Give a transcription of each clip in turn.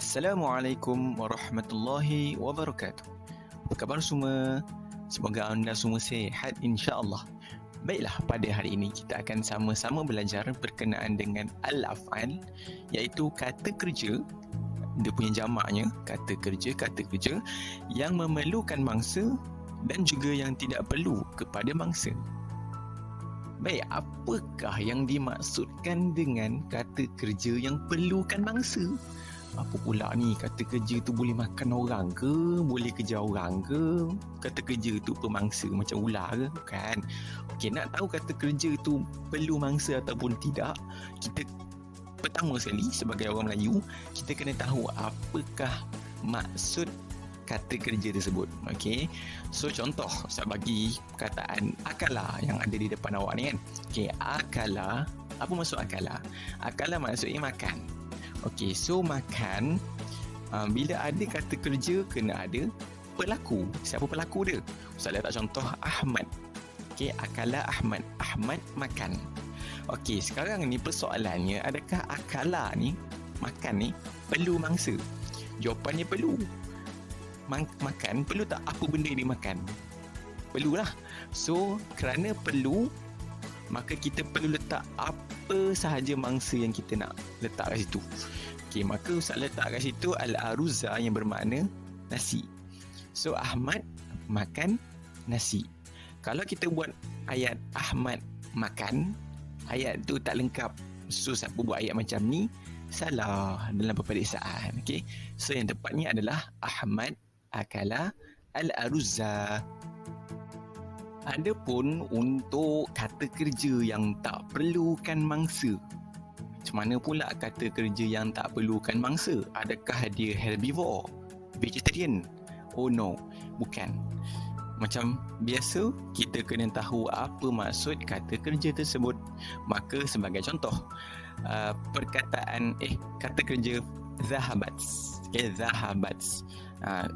Assalamualaikum warahmatullahi wabarakatuh. Apa khabar semua? Semoga anda semua sihat insya-Allah. Baiklah, pada hari ini kita akan sama-sama belajar berkenaan dengan al-af'al, iaitu kata kerja. Dia punya jamaknya, kata kerja yang memerlukan mangsa dan juga yang tidak perlu kepada mangsa. Baik, apakah yang dimaksudkan dengan kata kerja yang perlukan mangsa? Apa pula ni, kata kerja tu boleh makan orang ke? Boleh kejar orang ke? Kata kerja tu pemangsa macam ular ke? Bukan. Okey, nak tahu kata kerja tu perlu mangsa ataupun tidak, kita pertama sekali sebagai orang Melayu, kita kena tahu apakah maksud kata kerja tersebut. Okey. So contoh, saya bagi perkataan akala yang ada di depan awak ni kan. Okey, akala, apa maksud akala? Akala maksudnya makan. Okey, so makan, bila ada kata kerja kena ada pelaku. Siapa pelaku dia? Ustaz letak contoh Ahmad. Okey, akala Ahmad. Ahmad makan. Okey, sekarang ni persoalannya, adakah akala ni, makan ni, perlu mangsa? Jawapannya perlu. Makan, perlu tak apa benda dia makan? Perlulah. So, kerana perlu, maka kita perlu letak apa sahaja mangsa yang kita nak letak kat situ. Okey, maka Ustaz letak kat situ al-aruza yang bermakna nasi. So Ahmad makan nasi. Kalau kita buat ayat Ahmad makan, ayat tu tak lengkap. So siapa buat ayat macam ni, salah dalam peperiksaan. Okey. So yang tepatnya adalah Ahmad akala al-aruza. Adapun untuk kata kerja yang tak perlukan mangsa, macam mana pula kata kerja yang tak perlukan mangsa? Adakah dia herbivore, vegetarian? Oh no, bukan. Macam biasa, kita kena tahu apa maksud kata kerja tersebut. Maka sebagai contoh, kata kerja zahabat. Okay, zahabat.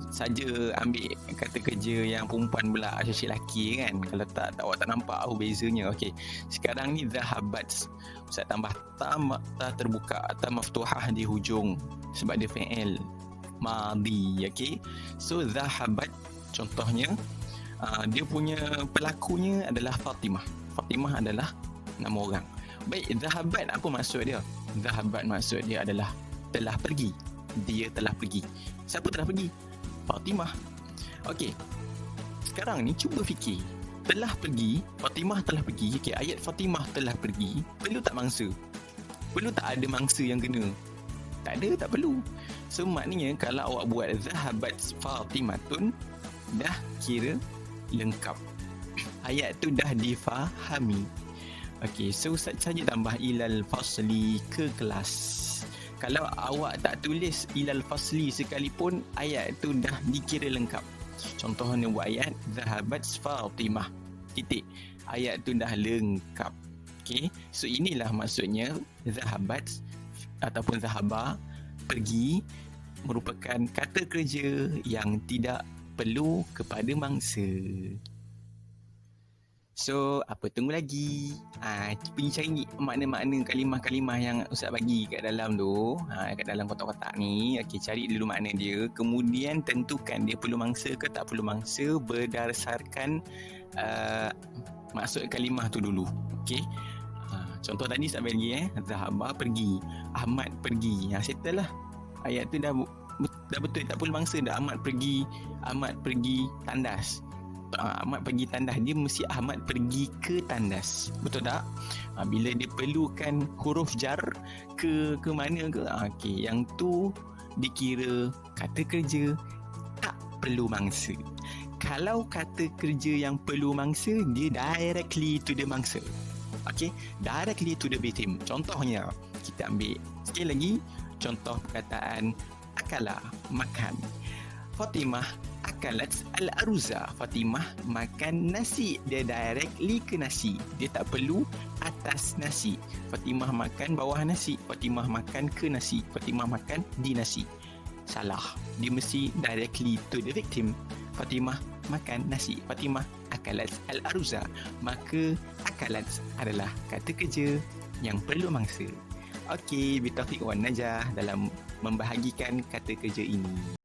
Saja ambil kata kerja yang perempuan pula asyik lelaki kan. Kalau tak, awak tak nampak apa bezanya. Okey, sekarang ni zahabat, Ustaz tambah ta terbuka atau maftuhah di hujung sebab dia fi'il madhi. Okey, so zahabat contohnya, dia punya pelakunya adalah Fatimah. Fatimah adalah nama orang. Baik, zahabat apa maksud dia? Zahabat maksud dia adalah telah pergi. Dia telah pergi. Siapa telah pergi? Fatimah. Okey, sekarang ni cuba fikir, telah pergi, Fatimah telah pergi. Okey, ayat Fatimah telah pergi, perlu tak mangsa? Perlu tak ada mangsa yang kena? Tak ada, tak perlu. So maknanya kalau awak buat zahabat Fatimatun, dah kira lengkap. Ayat tu dah difahami. Okey, so Ustaz saja tambah ilal fasli ke kelas. Kalau awak tak tulis ilal fasli sekalipun, ayat tu dah dikira lengkap. Contohnya buat ayat zahabat Fatimah, titik. Ayat tu dah lengkap. Okey, so inilah maksudnya zahabat ataupun zahaba, pergi, merupakan kata kerja yang tidak perlu kepada mangsa. So, apa tunggu lagi? Pergi cari makna-makna kalimah-kalimah yang Ustaz bagi kat dalam tu, kat dalam kotak-kotak ni. Okey, cari dulu makna dia. Kemudian tentukan dia perlu mangsa ke tak perlu mangsa berdasarkan maksud kalimah tu dulu. Okey. Contoh tadi Ustaz bagi Zahaba pergi, Ahmad pergi. Settle lah. Ayat tu dah betul, tak perlu mangsa dah. Ahmad pergi tandas. Ahmad pergi tandas, dia mesti Ahmad pergi ke tandas. Betul tak? Bila dia perlukan huruf jar ke mana ke, okey, yang tu dikira kata kerja tak perlu mangsa. Kalau kata kerja yang perlu mangsa, dia directly to the mangsa. Okey, directly to the victim. Contohnya, kita ambil sekali lagi contoh perkataan akala, makan. Fatimah akalat al-aruza. Fatimah makan nasi. Dia directly ke nasi. Dia tak perlu atas nasi. Fatimah makan bawah nasi. Fatimah makan ke nasi. Fatimah makan di nasi. Salah. Dia mesti directly to the victim. Fatimah makan nasi. Fatimah akalat al-aruza. Maka akalat adalah kata kerja yang perlu mangsa. Okey, bitaufiq wan najah dalam membahagikan kata kerja ini.